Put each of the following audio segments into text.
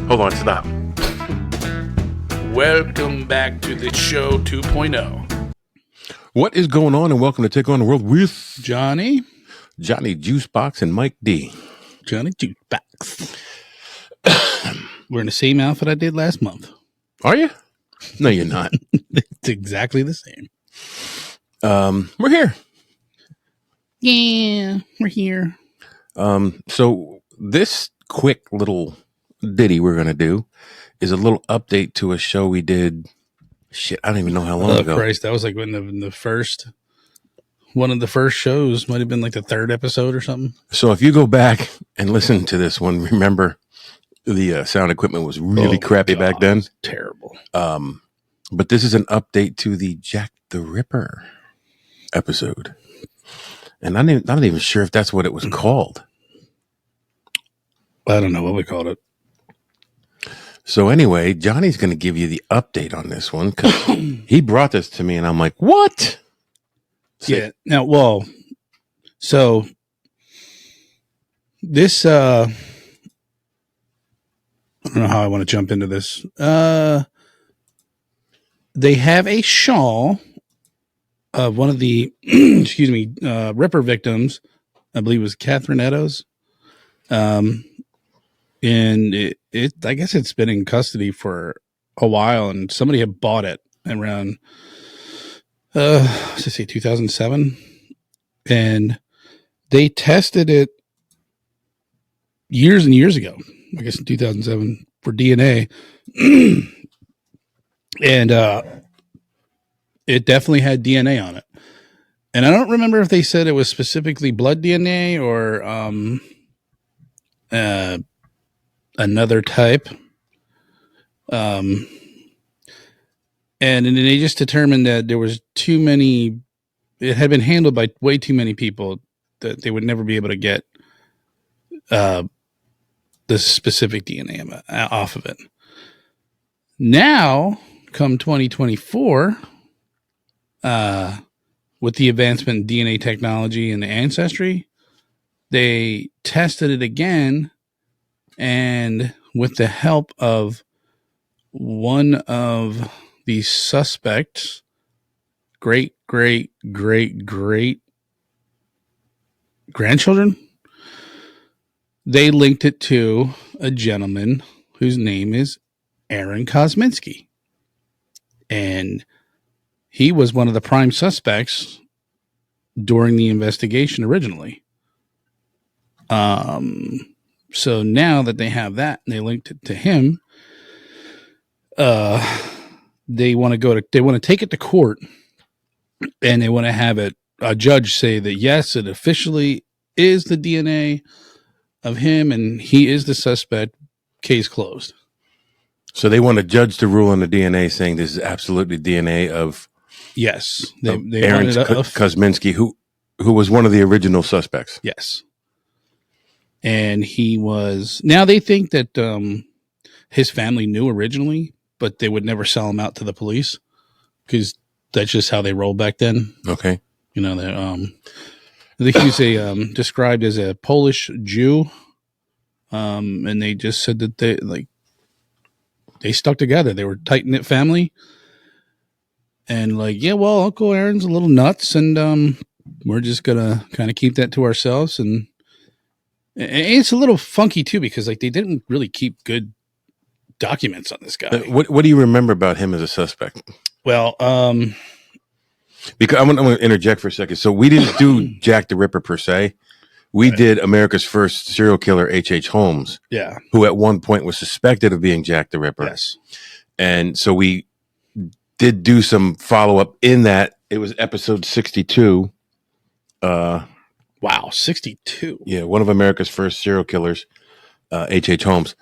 Hold on, stop. Welcome back to the show 2.0. What is going on, and welcome to Take on the World with Johnny Juicebox and Mike D. Johnny Jukebox. We're in the same outfit I did last month. Are you? No, you're not. It's exactly the same. We're here. Yeah, we're here. So this quick little ditty we're going to do is a little update to a show we did. Shit, I don't even know how long ago. Christ, that was like when the first, one of the first shows might have been like the third episode or something. So if you go back and listen to this one, remember the sound equipment was really crappy back then. Terrible. But this is an update to the Jack the Ripper episode. And I'm not even sure if that's what it was called. I don't know what we called it. So anyway, Johnny's going to give you the update on this one because he brought this to me and I'm like, what? Yeah. Now, well, so this, I don't know how I want to jump into this. They have a shawl of one of the, Ripper victims. I believe it was Catherine Eddowes. And it I guess it's been in custody for a while, and somebody had bought it around, let's say 2007, and they tested it years and years ago. I guess in 2007 for DNA, and it definitely had DNA on it. And I don't remember if they said it was specifically blood DNA or another type. And then they just determined that there was too many, it had been handled by way too many people that they would never be able to get the specific DNA off of it. Now, come 2024, with the advancement in DNA technology and ancestry, they tested it again, and with the help of one of the suspects, great grandchildren, they linked it to a gentleman whose name is Aaron Kosminski. And he was one of the prime suspects during the investigation originally. So now that they have that and they linked it to him, they want to take it to court, and they want to have a judge say that yes, it officially is the DNA of him and he is the suspect. Case closed. So they want a judge to rule on the DNA, saying this is absolutely DNA of yes, they Aaron Kosminski, who was one of the original suspects. Yes. And he was, now they think that his family knew originally, but they would never sell him out to the police because that's just how they rolled back then. Okay. You know, I think he was described as a Polish Jew. And they just said that they stuck together. They were a tight-knit family. And yeah, well, Uncle Aaron's a little nuts, and we're just going to kind of keep that to ourselves. And it's a little funky too, because they didn't really keep good documents on this guy. What do you remember about him as a suspect? Well, because I'm going to interject for a second. So we didn't do Jack the Ripper per se. We did America's first serial killer, H.H. Holmes. Yeah. Who at one point was suspected of being Jack the Ripper. Yes. And so we did do some follow-up in that. It was episode 62. Wow, 62. Yeah, one of America's first serial killers, H.H. Holmes.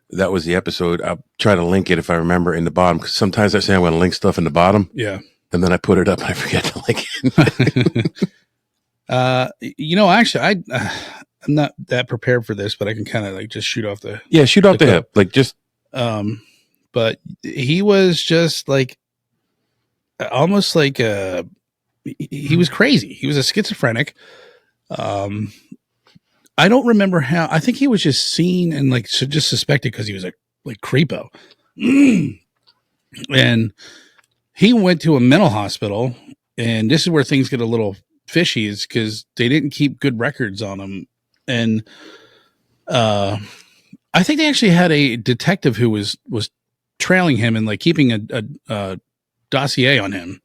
That was the episode. I'll try to link it if I remember in the bottom, because sometimes I say I'm going to link stuff in the bottom. Yeah. And then I put it up and I forget to link it. Actually, I'm not that prepared for this, but I can kind of just shoot off the hip. But he was just almost he was crazy. He was a schizophrenic. I don't remember how. I think he was just seen and just suspected because he was a like creepo. And he went to a mental hospital, and this is where things get a little fishy, is because they didn't keep good records on him. And I think they actually had a detective who was trailing him and like keeping a dossier on him,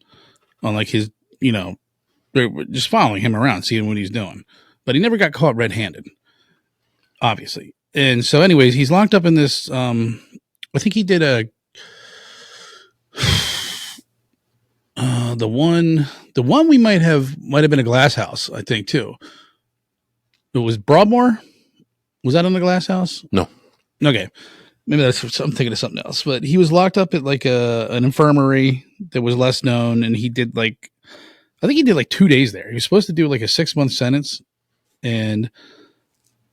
on like his, they were just following him around, seeing what he's doing. But he never got caught red-handed, obviously. And so, anyways, he's locked up in this. I think he did the one we might have been a Glass House, I think too. It was Broadmoor. Was that on the Glass House? No. Okay, maybe I'm thinking of something else. But he was locked up at like an infirmary that was less known, and he did like, I think he did like 2 days there. He was supposed to do like a 6-month sentence, and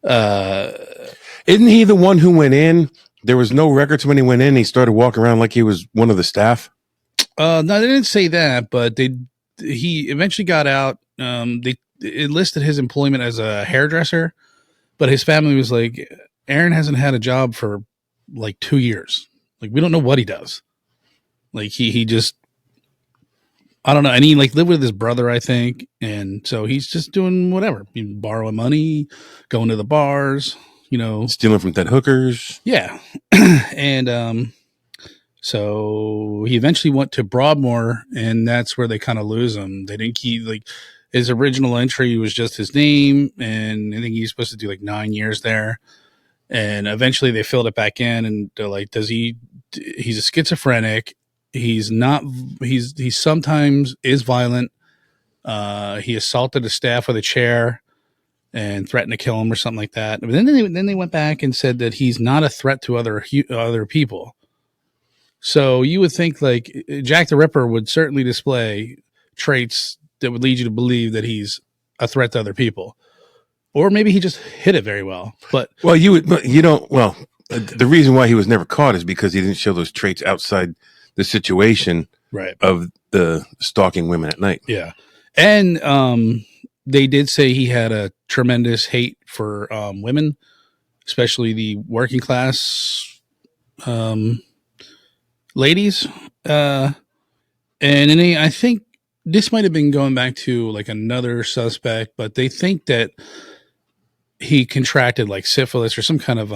isn't he the one who went in? There was no records when he went in. He started walking around like he was one of the staff. No, they didn't say that, but he eventually got out. They enlisted his employment as a hairdresser, but his family was like, Aaron hasn't had a job for like 2 years. Like, we don't know what he does. Like he just, I don't know. And he like lived with his brother, I think. And so he's just doing whatever, borrowing money, going to the bars, stealing from dead hookers. Yeah. And, so he eventually went to Broadmoor, and that's where they kind of lose him. They didn't keep like his original entry was just his name, and I think he's supposed to do like 9 years there. And eventually they filled it back in, and they're like, he's a schizophrenic. He sometimes is violent. He assaulted a staff with a chair and threatened to kill him or something like that. But then they went back and said that he's not a threat to other people. So you would think like Jack the Ripper would certainly display traits that would lead you to believe that he's a threat to other people, or maybe he just hit it very well. But the reason why he was never caught is because he didn't show those traits outside the situation of the stalking women at night. Yeah. And they did say he had a tremendous hate for women, especially the working class ladies. And I think this might have been going back to like another suspect, but they think that he contracted like syphilis or some kind of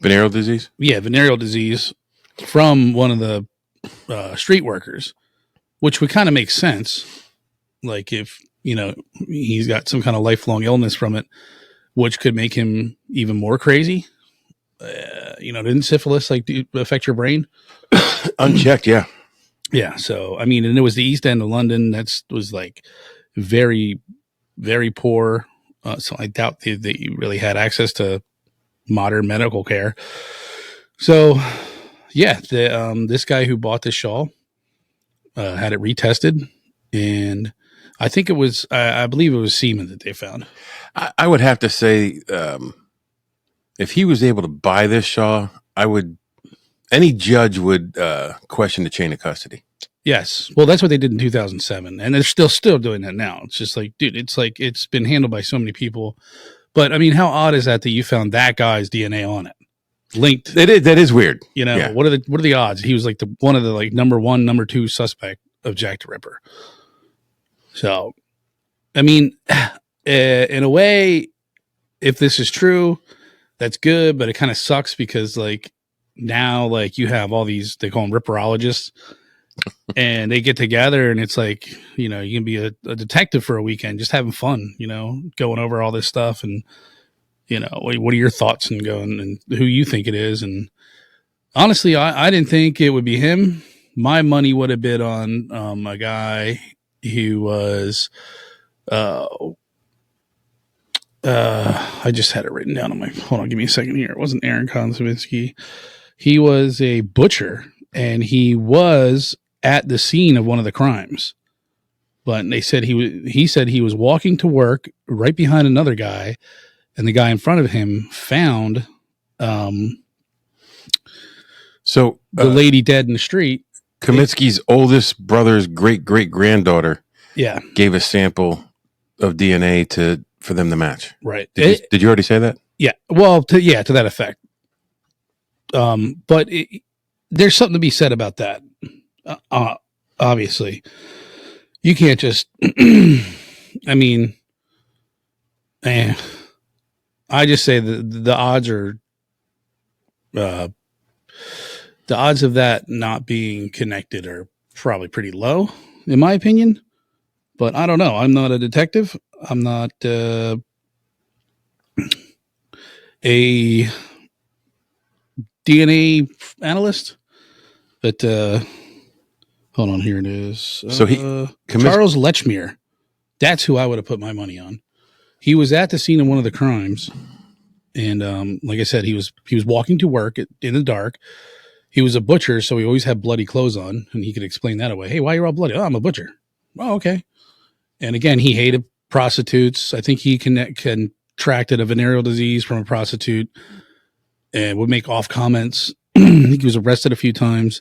venereal disease. Yeah, venereal disease from one of the street workers, which would kind of make sense. Like if he's got some kind of lifelong illness from it, which could make him even more crazy. Didn't syphilis like affect your brain? Unchecked, yeah. Yeah. So, I mean, and it was the East End of London. Was like very, very poor. So I doubt that you really had access to modern medical care. So, yeah, this guy who bought this shawl had it retested, and I think it was, I believe it was semen that they found. I would have to say, if he was able to buy this shawl, any judge would question the chain of custody. Yes. Well, that's what they did in 2007. And they're still doing that now. It's just like, dude, it's been handled by so many people. But I mean, how odd is that you found that guy's DNA on it? Linked. That is weird. Yeah. What are the odds? He was like one of the like number 1, number 2 suspect of Jack the Ripper. So, I mean, in a way, if this is true, that's good, but it kind of sucks because like now, like you have all these, they call them ripperologists, and they get together and it's like, you can be a detective for a weekend, just having fun, going over all this stuff. And, what are your thoughts and going and who you think it is? And honestly, I didn't think it would be him. My money would have been on a guy who was, I just had it written down on hold on, give me a second here. It wasn't Aaron Konsovinsky. He was a butcher, and he was at the scene of one of the crimes. But they said he said he was walking to work right behind another guy, and the guy in front of him found the lady dead in the street. Kaminsky's oldest brother's great-great-granddaughter gave a sample of DNA to for them to match. Right. Did you already say that? Yeah. Well, to that effect. But there's something to be said about that. Obviously, you can't just. I mean, I just say the odds are. The odds of that not being connected are probably pretty low, in my opinion. But I don't know. I'm not a detective. I'm not a DNA analyst. But hold on, here it is. So Charles Lechmere. That's who I would have put my money on. He was at the scene of one of the crimes, and like I said, he was walking to work in the dark. He was a butcher, so he always had bloody clothes on, and he could explain that away. Hey, why are you all bloody? Oh, I'm a butcher. Oh, okay. And again, he hated prostitutes. I think he contracted a venereal disease from a prostitute and would make off comments. I think he was arrested a few times.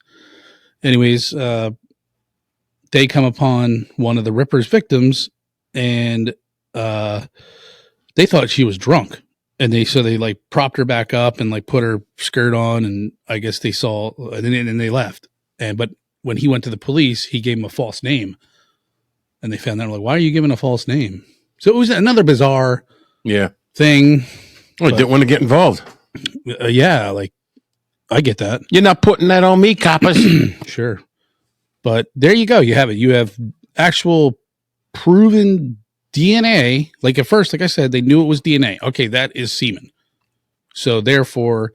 Anyways, they come upon one of the Ripper's victims, and they thought she was drunk. And they like propped her back up and like put her skirt on, and I guess they saw, and then they left. But when he went to the police, he gave him a false name, and they found out, like, why are you giving a false name? So it was another bizarre thing. Well, I didn't want to get involved. Yeah, like I get that. You're not putting that on me, coppers. Sure, but there you go. You have it. You have actual proven DNA. Like at first, like I said, they knew it was DNA. Okay, that is semen. So therefore,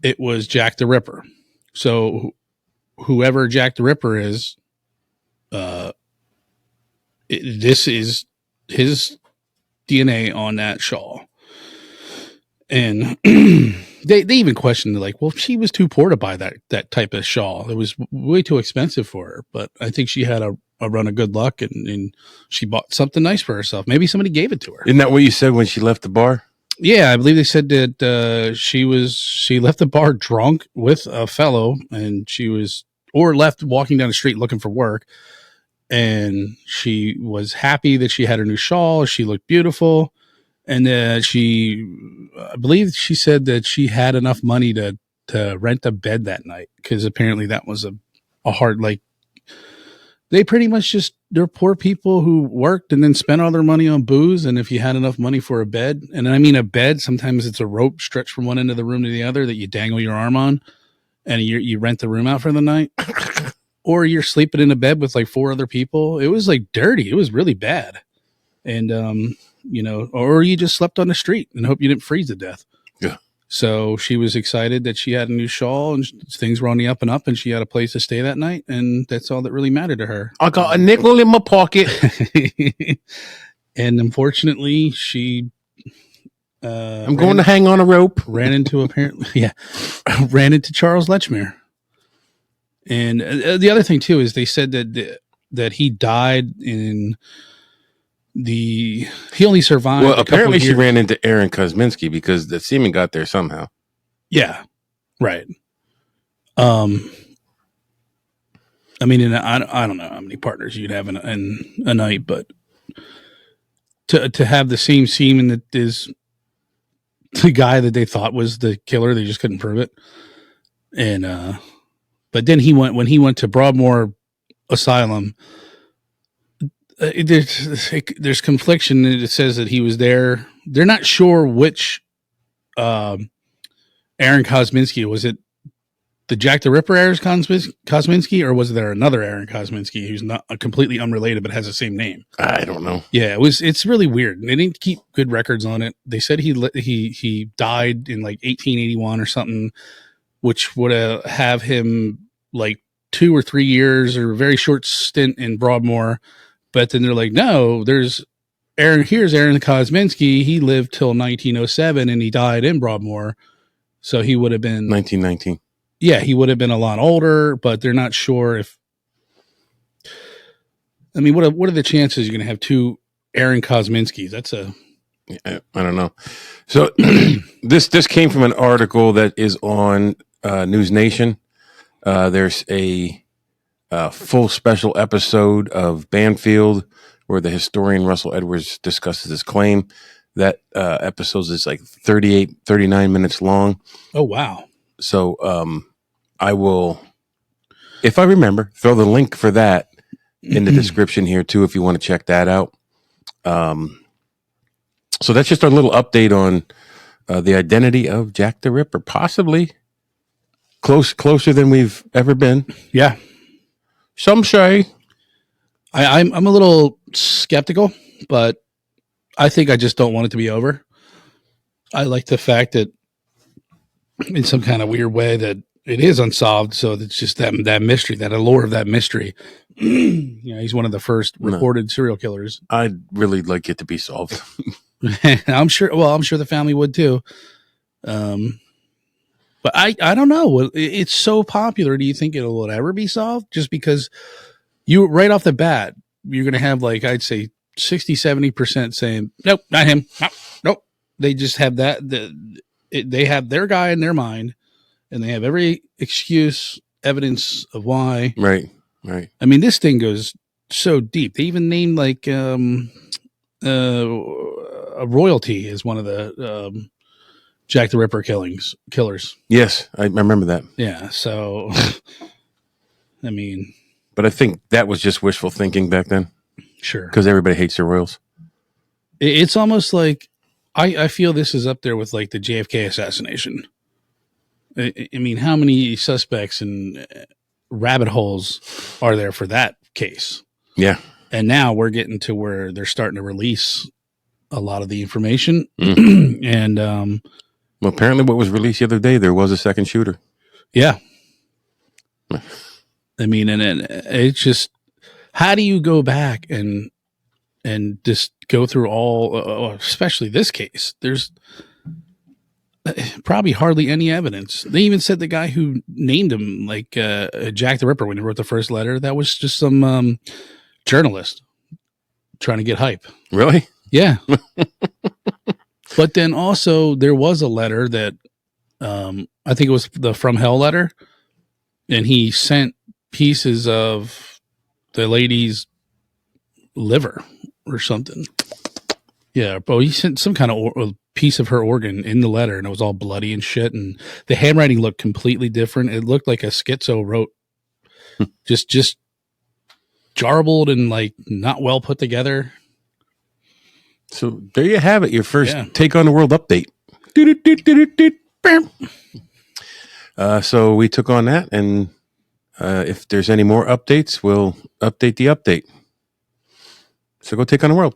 it was Jack the Ripper. So whoever Jack the Ripper is, this is his DNA on that shawl. And they even questioned, like, well, she was too poor to buy that type of shawl. It was way too expensive for her. But I think she had a run of good luck, and she bought something nice for herself. Maybe somebody gave it to her. Isn't that what you said when she left the bar? Yeah, I believe they said that she left the bar drunk with a fellow, and or left walking down the street looking for work. And she was happy that she had her new shawl. She looked beautiful. And I believe she said that she had enough money to rent a bed that night, because apparently that was a hard, like, they pretty much they're poor people who worked and then spent all their money on booze. And if you had enough money for a bed, and I mean a bed, sometimes it's a rope stretched from one end of the room to the other that you dangle your arm on, and you rent the room out for the night. Or you're sleeping in a bed with like 4 other people. It was like dirty. It was really bad. And, or you just slept on the street and hope you didn't freeze to death. Yeah. So she was excited that she had a new shawl and things were on the up and up, and she had a place to stay that night. And that's all that really mattered to her. I got a nickel in my pocket. And unfortunately, she, I'm going to hang on a rope. ran into Charles Lechmere. And the other thing too is they said that he died he only survived. Well, apparently she ran into Aaron Kosminski because the semen got there somehow. Yeah, right. I mean, and I don't know how many partners you'd have in a night, but to have the same semen that is the guy that they thought was the killer, they just couldn't prove it. And but then when he went to Broadmoor Asylum, there's confliction. It says that he was there. They're not sure which Aaron Kosminski. Was it the Jack the Ripper Aaron Kosminski, or was there another Aaron Kosminski who's not completely unrelated but has the same name? I don't know. Yeah, it's really weird. They didn't keep good records on it. They said he died in like 1881 or something, which would have him like 2 or 3 years or a very short stint in Broadmoor. But then they're like, no, here's Aaron Kosminski. He lived till 1907 and he died in Broadmoor. So he would have been 1919. Yeah, he would have been a lot older, but they're not sure if, I mean, what are the chances you're going to have 2 Aaron Kosminskis? I don't know. So this came from an article that is on News Nation. There's a full special episode of Banfield where the historian Russell Edwards discusses his claim. That episode is like 39 minutes long. Oh, wow. So I will, if I remember, throw the link for that in the description here too, if you want to check that out. So that's just our little update on the identity of Jack the Ripper, possibly closer than we've ever been. Yeah. Some say. I'm a little skeptical, but I think I just don't want it to be over. I like the fact that in some kind of weird way that it is unsolved. So it's just that mystery, that allure of that mystery. He's one of the first reported serial killers. I'd really like it to be solved. I'm sure the family would too. But I don't know. It's so popular. Do you think will ever be solved? Just because you right off the bat, you're going to have like, I'd say 60-70% saying, nope, not him. Nope. They just have that. They have their guy in their mind and they have every excuse, evidence of why. Right. I mean, this thing goes so deep. They even named like, a royalty as one of the, Jack the Ripper killers. Yes, I remember that. Yeah. So, I mean, but I think that was just wishful thinking back then. Sure. Because everybody hates the royals. It's almost like I feel this is up there with like the JFK assassination. I mean, how many suspects and rabbit holes are there for that case? Yeah. And now we're getting to where they're starting to release a lot of the information. And, well, apparently what was released the other day, there was a second shooter. Yeah. I mean, and it's just, how do you go back and just go through all, especially this case? There's probably hardly any evidence. They even said the guy who named him like Jack the Ripper when he wrote the first letter, that was just some journalist trying to get hype. Really? Yeah. But then also there was a letter that I think it was the From Hell letter, and he sent pieces of the lady's liver or something. Yeah, but he sent some kind of piece of her organ in the letter, and it was all bloody and shit, and the handwriting looked completely different. It looked like a schizo wrote, just jarbled and like not well put together. So there you have it, your first Take on the World update. So we took on that, and if there's any more updates, we'll update the update. So go take on the world.